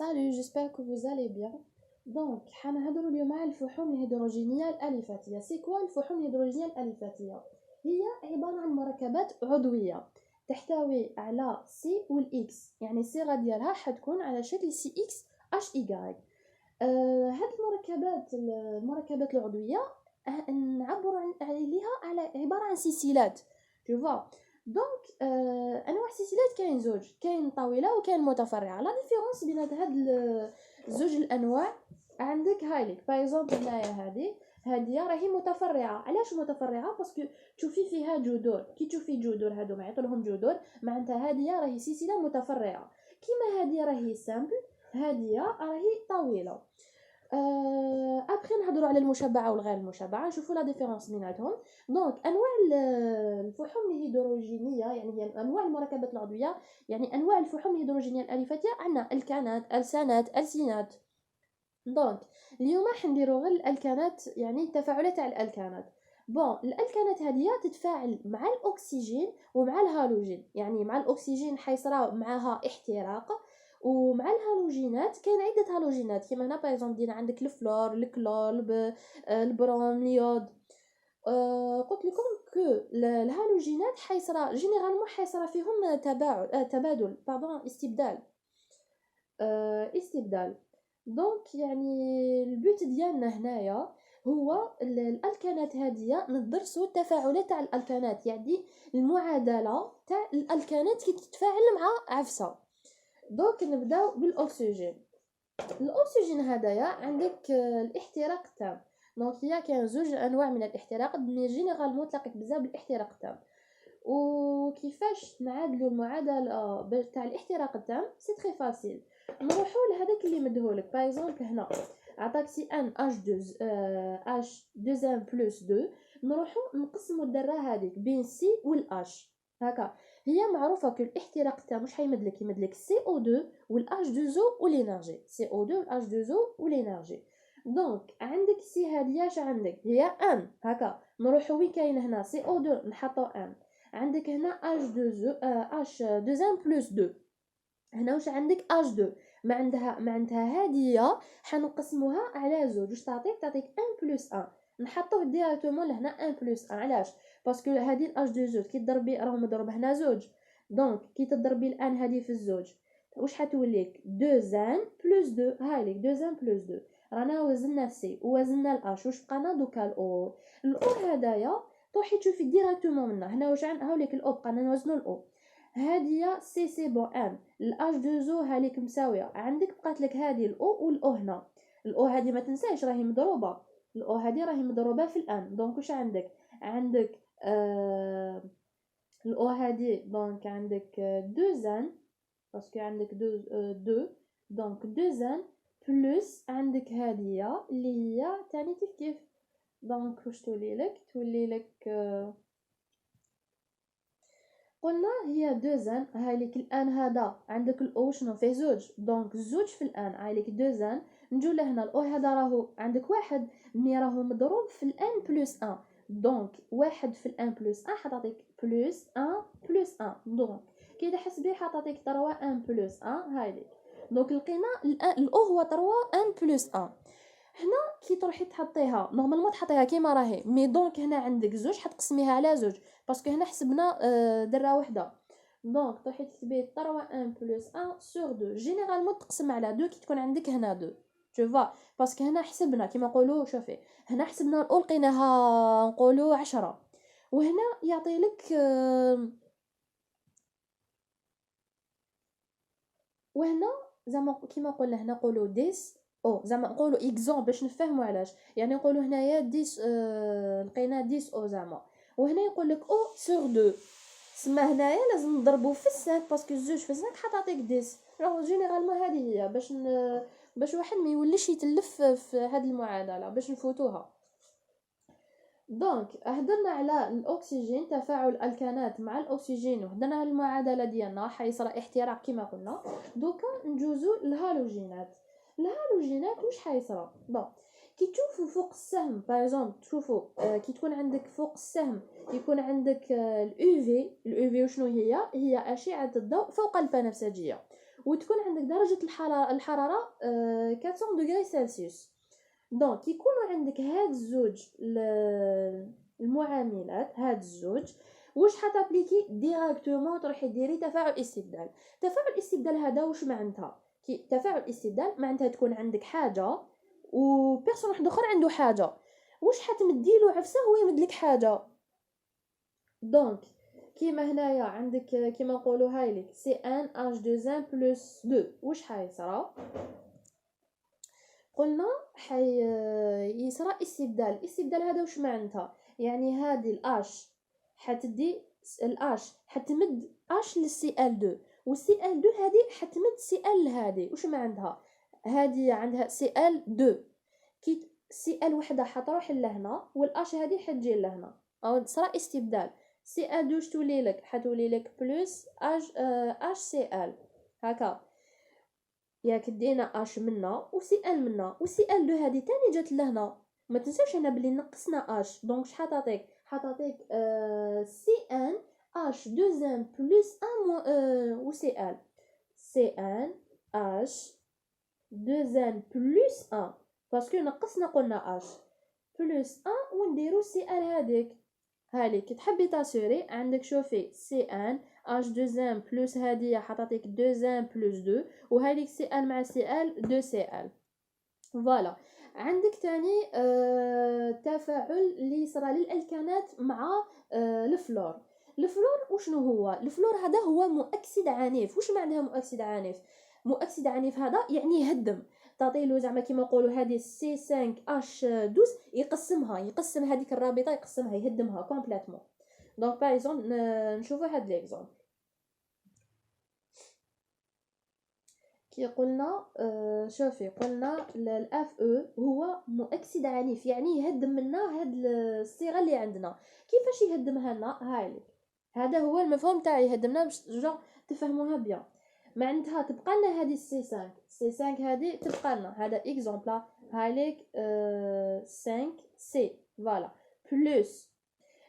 Salut, j'espère que vous allez bien. Donc, حنهضروا اليوم على الفحوم الهيدروجينية الأليفاتية. C'est quoi الفحوم الهيدروجينية الأليفاتية؟ هي عبارة عن مركبات عضوية تحتوي على C والإكس، يعني الصيغة ديالها حتكون على شكل سي إكس اش إيكغيك. هاد المركبات العضوية نعبر عليها على عبارة عن سلسلات. tu vois. دونك انواع السلسلات كاين زوج، كاين طويله وكاين متفرعه. لا ديفيرونس بين هاد زوج الانواع عندك هايليك باغ اكزومبل هنايا هادي راهي متفرعه. علاش متفرعه؟ باسكو تشوفي فيها جذور، كي تشوفي جذور هادو ما يعطولهم جذور معناتها هادي راهي سلسله متفرعه. كيما هادي راهي سامبل، هادي راهي طويله. ابخي نهضروا على المشبعه والغير المشبعه، نشوفوا لا ديفيرونس بيناتهم. دونك انواع الفحوم الهيدروجينيه، يعني هي انواع المركبات العضويه، يعني انواع الفحوم الهيدروجينيه الاليفاتيه. عندنا الكانات، السانات، السينات. دونك اليوم حنديروا غير الالكانات، يعني التفاعلات تاع الالكانات. بون الالكانات هذه تتفاعل مع الاكسجين ومع الهالوجين، يعني مع الاكسجين حيصرى معها احتراق، ومع الهالوجينات كاين عده هالوجينات كيما هنا باغ دينا عندك الفلور، الكلور، البروم، اليود. قلت لكم كو الهالوجينات حيصرى جينيرالمون حيصرى فيهم تبادل استبدال. دونك يعني البوت ديالنا هنايا هو الالكانات هذه ندرسوا التفاعلات تاع الالكانات، يعني المعادله تاع الالكانات كي تتفاعل مع عفسه. دونك نبداو بالاكسجين. الاكسجين هذايا عندك الاحتراق التام. دونك هي كاين زوج انواع من الاحتراق، مي جينيرالمون تلاقيت بزاف بالاحتراق التام. وكيفاش نعادلوا المعادله تاع الاحتراق التام؟ سي تري فاسيل. نروحوا لهذاك اللي مدهولك باغ اكزومبل هنا عطاك سي ان اش 2 بلس 2، نروحوا نقسموا الذره هذيك بين سي والاش. هكا هي معروفه كو الاحتراق التام واش يمدلك سي او 2 والاش 2 زو والانرجي، سي او 2 والاش 2 زو والانرجي. دونك عندك سي هذه اش عندك هي ان. هكا نروحوا وين كاين هنا سي او 2 نحطوا ان. عندك هنا اش 2 زو اش 2 بلس 2. هنا واش عندك اش 2 معناتها هاديه حنقسموها على زوج واش تعطيك 1 بلس 1. نحطوه ديريكتومون لهنا 1 بلس 1. علاش؟ باسكو هذه الاش 2 زوج كي تضربي راه مضروب هنا زوج، دونك كي تضربي الان هذه في الزوج واش حتوليك 2 بلس 2. هايليك 2 بلس 2. رانا وزننا سي ووزننا الاش، واش بقانا دوكا الاو هذايا طوحي تشوفي ديريكتومون منه. هنا واش هاوليك الاو بقانا نوزنوا الاو. هاديه سي بون ان. الاش 2 زو هاليك مساويه، عندك بقات لك هذه الاو والاو هنا. الاو هذه ما تنساش راهي مضروبه، الاو هذه راهي مضروبه في الان. دونك واش عندك الاو هذه دونك عندك 2 باسكو عندك 2 دونك 2 بلس عندك هذه اللي هي ثاني كيف. دونك واش تولي لك قلنا هي 2 هايليك الان. هذا عندك الاو شنو فيه زوج، دونك زوج في الان هايليك 2. نجو لهنا الاو هذا راهو عندك واحد مي راهو مضروب في الان بلس 1. دونك واحد في الان بلس 1 حتعطيك بلس 1 بلس 1. دونك كي تحسبي حتعطيك 3 1 بلس 1 هايليك. دونك لقينا الاو هو 3 1 بلس 1. هنا كي تروحي تحطيها نورمالمون تحطيها كيما راهي، مي دونك هنا عندك زوج حتقسميها على زوج باسكو هنا حسبنا دره وحده. دونك تروحي تكتبي 3 1 بلس 1 سور 2. جينيرالمون تقسم على 2 كي تكون عندك هنا 2. تو فوا باسكو هنا حسبنا كيما نقولوا شوفي هنا حسبنا الاول لقيناها نقولوا 10، وهنا يعطي لك وهنا زعما كيما قلنا هنا نقولوا 10 او زعما نقولوا اكزومبل باش نفهموا علاش. يعني نقولوا هنايا 10 لقينا 10 او زعما، وهنا يقول لك او سور 2. سما هنايا لازم نضربوا في 5 باسكو زوج في 5 حتعطيك 10. راه جينيرالمون هذه هي باش واحد ما يوليش يتلف في هذه المعادله باش نفوتوها. دونك هضرنا على الاكسجين، تفاعل الالكانات مع الاكسجين، وهضرنا على المعادله ديالنا حيصرى احتراق كما قلنا. دوكا نجوزو الهالوجينات واش حيصرى؟ بون كي تشوفوا فوق السهم باغ تشوفوا كي تكون عندك فوق السهم يكون عندك اليو في وشنو هي اشعه الضوء فوق البنفسجيه. وتكون عندك درجه الحراره 400 دوغري سلسيوس. دونك يكونوا عندك هاد الزوج المعاملات، هاد الزوج واش حتابليكي ديريكتومون تروحي ديري تفاعل استبدال. تفاعل الاستبدال هذا واش معناتها؟ كي تفاعل الاستبدال معناتها تكون عندك حاجه و بيرسون واحد اخر عنده حاجه، واش حتمديلو عفسه هو يمدلك حاجه. دونك كيما هنايا عندك كيما نقولوا هايليك CnH2n + 2 واش حيصرا؟ قلنا يصرى استبدال. الاستبدال هذا واش معناتها؟ يعني هذه الاش حتدي الاش حتمد اش للCl2 والCl2 هذه حتمد Cl هذه. واش معناتها؟ هذه عندها Cl2 كي Cl وحده حتروح لهنا والاش هذه حتجي لهنا او صرا استبدال. Cl2 شتولي لك؟ حتولي لك بلس HCl هكا ياك دينا اش منا وسي ال منا وسي ال دو هذه تاني جات لهنا. ما تنساوش هنا بلي نقصنا اش دونك حتعطيك سي ان اش 2 ان بلس ان وسي ال سي ان اش 2 ان بلس ان باسكو نقصنا قلنا اش بلس ان ونديرو سي ال هذيك. هالي كي تحبي تاسوري عندك شوفي سي ان اش 2 ان بلس هذه حتعطيك 2 ان بلس 2 وهذيك سي ال مع سي ال 2 سي ال. فوالا عندك تاني تفاعل اللي صرا للالكانات مع الفلور. الفلور وشنو هو؟ الفلور هذا هو مؤكسد عنيف. واش معناها مؤكسد عنيف؟ مؤكسد عنيف هذا يعني يهدم. تعطيلو زعما كيما نقولوا هذه سي 5 اش 12 يقسم هذيك الرابطه يقسمها يهدمها كومبليتوم. دونك باغ اكزومبل نشوفوا هذا ليكزومبل كي قلنا شوفي قلنا الاف او هو مؤكسد عنيف يعني يهدم لنا هاد الصيغه اللي عندنا. كيفاش يهدمها لنا؟ هايلك هذا هو المفهوم تاعي يهدمنا باش تفهموها بيان. معناتها تبقى لنا هذه سي 5 هذه تبقى لنا هذا اكزومبل هايلك 5 سي فوالا بلس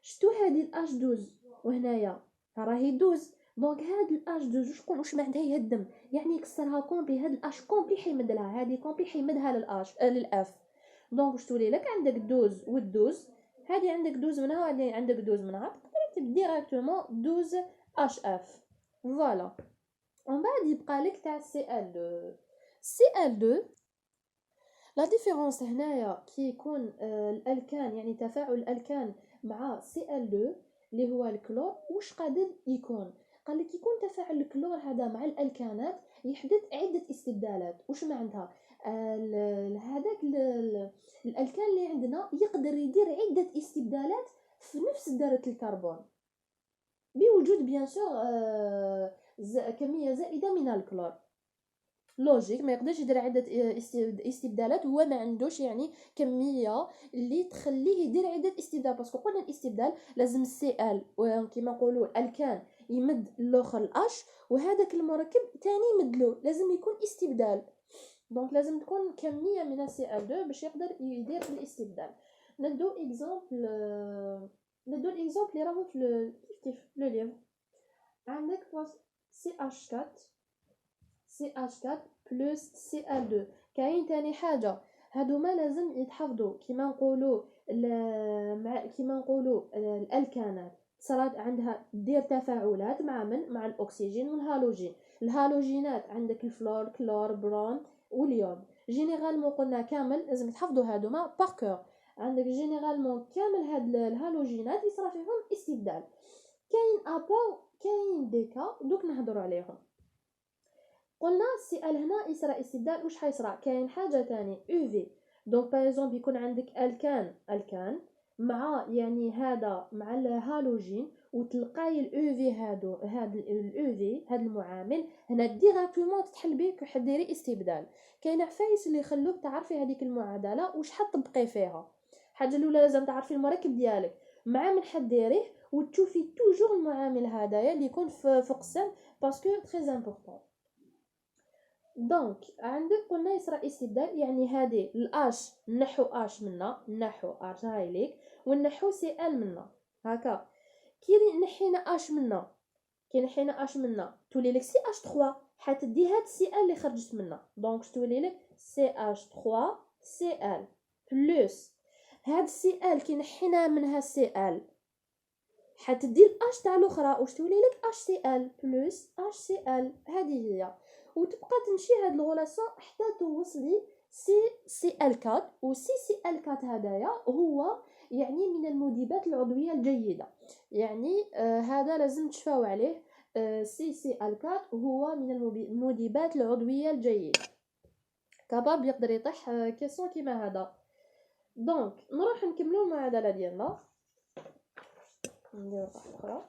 شتو هذه الاش 12 وهنايا راهي 12. دونك هاد الاش 12 شكون واش معناتها يهدم يعني يكسرها كومبلي. هاد الاش كومبلي حيمد لها هذه كومبلي حيمدها للاش للاف. دونك واش تولي لك؟ عندك 12 و12 هذه عندك 12 منها وهذه عندك 12 منها تقدر تكتب ديريكتومون 12 اش اف فوالا. ومن بعد يبقى لك تاع CL2 لا ديفيرونس هنايا كي يكون الالكان يعني تفاعل الالكان مع CL2 اللي هو الكلور واش قادر يكون؟ قال لك يكون تفاعل الكلور هذا مع الالكانات يحدث عده استبدالات. واش معناتها؟ هذاك الالكان اللي عندنا يقدر يدير عده استبدالات في نفس ذره الكربون بوجود بيان سور كميه زائده من الكلور. لوجيك ما يقدرش يدير عده استبدالات هو ما عندوش يعني كميه اللي تخليه يدير عده استبدال. باسكو قلنا الاستبدال لازم السي ال كيما نقولوا الالكان يمد الاخر الاش وهذاك المركب تاني يمدلو لازم يكون استبدال. دونك لازم تكون كميه من السي ال 2 باش يقدر يدير الاستبدال. ندو اكزامبل اللي راهو في كيف لو ليفر. عندك CH4 بلس CL2 كاين تاني حاجه هادوما لازم يتحفظوا كيما نقولوا الالكانات صارت عندها دير تفاعلات مع مع الاكسجين والهالوجين. الهالوجينات عندك الفلور كلور برون واليود. جينيرالمون قلنا كامل لازم تحفظوا هادوما باركور. عندك جينيرالمون كامل هاد الهالوجينات يصرا فيهم استبدال. كاين ابار كاين ديكا دوك نهضروا عليهم. قلنا سي ال هنا يصرا استبدال واش حيصرا؟ كاين حاجه تاني او في. دونك باغ اكزومبل يكون عندك الكان مع يعني هذا مع الهالوجين وتلقاي الاو في هذا الاو في هذا المعامل هنا ديريكتومون تتحل به كحديري استبدال. كاين عفايس اللي يخلوك تعرفي هذيك المعادله واش حتطبقي فيها. الحاجه الاولى لازم تعرفي المركب ديالك مع من حديريه وتشوفي توجور المعامل هذايا اللي يكون في قسم باسكو تري امبورطون. دونك عندك قلنا يصرا استبدال يعني هذه الاش نحو اش منا نحو اش هايليك ونحو سي ال منا هكا. كي نحينا اش منا تولي لك سي اش 3 حتدي هاد سي ال اللي خرجت منها، دونك تولي لك CH3Cl بلس هاد سي ال كي نحينا منها سي ال حتدي الاش تاع الاخرى واش تولي لك HCl بلس HCl. هذه هي، وتبقى تمشي هاد الغولاسيون حتى توصلي CCl4 و CCl4 هذايا هو يعني من المذيبات العضويه الجيده، يعني هذا لازم تشفاو عليه. CCl4 هو من المذيبات العضويه الجيده، كباب يقدر يطيح كيسون كيما هذا. دونك نروح نكملوا المعادله ديالنا. ندير واحده اخرى.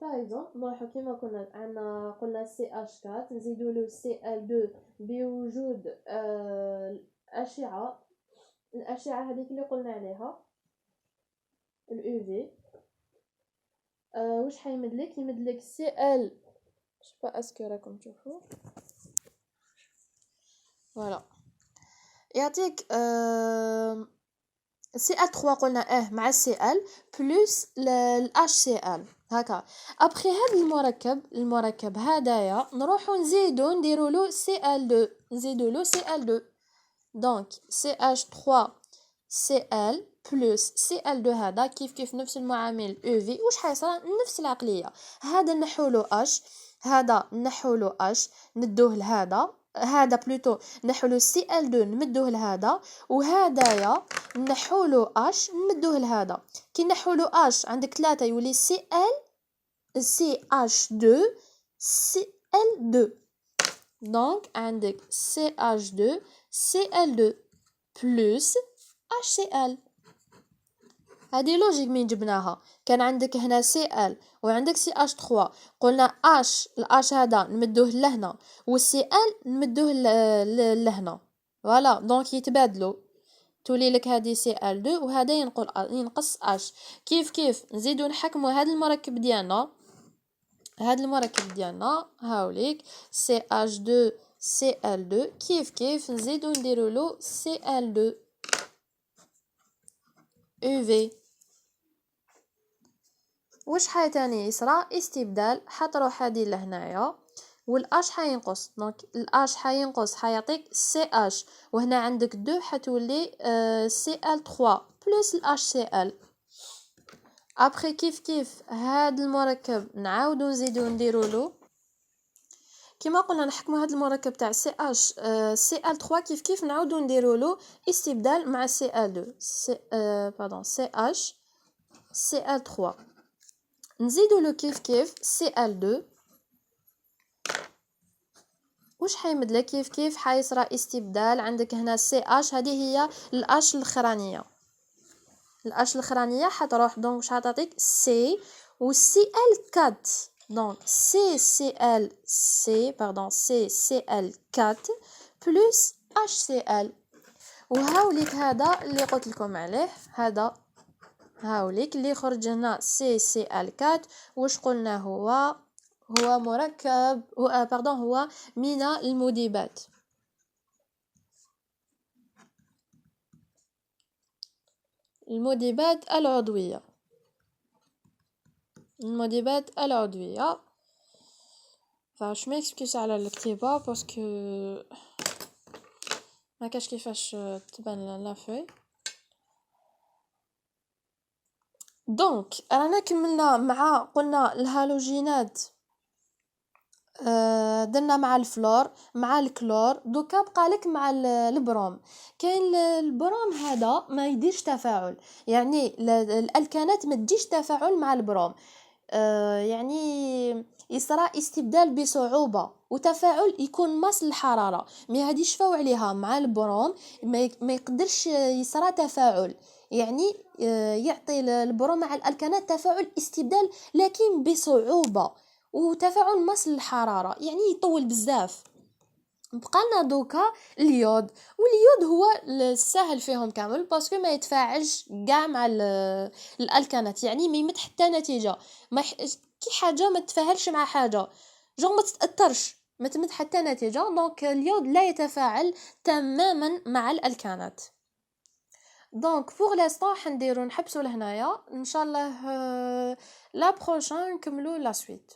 فايزون نروحو كيما كنا عندنا، قلنا CH4 نزيدو له Cl2 بوجود الاشعه هذيك اللي قلنا عليها الUV. واش حيمدلك؟ يمدلك Cl با اسكو راكم تشوفوا فوالا، يعطيك Cl3 قلنا مع Cl بلس HCl هكا. ابخي هذا المركب هدايا نروحو نزيدو نديرو له Cl2 دونك CH3Cl بلس Cl2 هذا كيف نفس المعامل UV. واش حيصرى؟ نفس العقليه، هذا نحولو H، هذا نحولو H ندوه هذا بلوتو نحولو Cl2 نمدوه لهذا، وهدايا نحولو H نمدوه لهذا. كي نحولو H عندك 3 يولي CH2 Cl2، دونك عندك CH2 Cl2 بلس HCl. هذه لوجيك من جبناها، كان عندك هنا Cl وعندك CH3، قلنا الH هذا نمدوه لهنا والCl نمدوه لهنا، فوالا دونك يتبادلوا، تولي لك هذه Cl2 وهذا ينقص H. كيف نزيدو نحكموا هذا المركب ديالنا هاوليك CH2 Cl2 كيف نزيدو نديرو له Cl2 UV. واش حاجه تاني يصرى؟ استبدال، حتروح هذه لهنايا والاش حينقص، دونك الاش حينقص حيعطيك CH، وهنا عندك 2 حتولي Cl3 بلس HCl. ابخي كيف هذا المركب نعاودو نزيدو نديرو له كما قلنا نحكموا هذا المركب تاع Cl3 كيف نعاودو نديرو له استبدال مع Cl2 CH Cl3 نزيدو له كيف Cl2. واش حيمدلك؟ كيف حيصرى استبدال، عندك هنا CH هذه هي الأش الأخرانية حتروح، دونك واش حتعطيك C و Cl4، دونك CCl4 بلس HCl. وهاوليك هذا اللي قلت لكم عليه، هذا هاوليك اللي خرج هنا CCl4. واش قلنا؟ هو مركب هو من المذيبات العضوية. فاش ما اكسكيوز على الكتابة باسكو ما كاش كيفاش تبان لا فوي. دونك رانا كملنا قلنا الهالوجينات، درنا مع الفلور مع الكلور، دوكا بقالك مع البروم. كاين البروم هذا ما يديرش تفاعل، يعني الالكانات ما تجيش تفاعل مع البروم، يعني يصرى استبدال بصعوبة وتفاعل يكون ماس الحرارة، مي هادي شفاو عليها مع البروم ما يقدرش يصرى تفاعل، يعني يعطي البروم مع الالكانات تفاعل استبدال لكن بصعوبة وتفاعل ماس الحرارة، يعني يطول بزاف. بقالنا دوكا اليود، واليود هو السهل فيهم كامل باسكو ما يتفاعلش كاع مع الالكانات، يعني ما يمد حتى نتيجه، كي حاجه ما تتفاعلش مع حاجه جو ما تتاثرش، ما تمد حتى نتيجه، دونك اليود لا يتفاعل تماما مع الالكانات. دونك بوغ لانستون حنديرو نحبسو لهنايا ان شاء الله. لا بروشين نكملو لا سويت.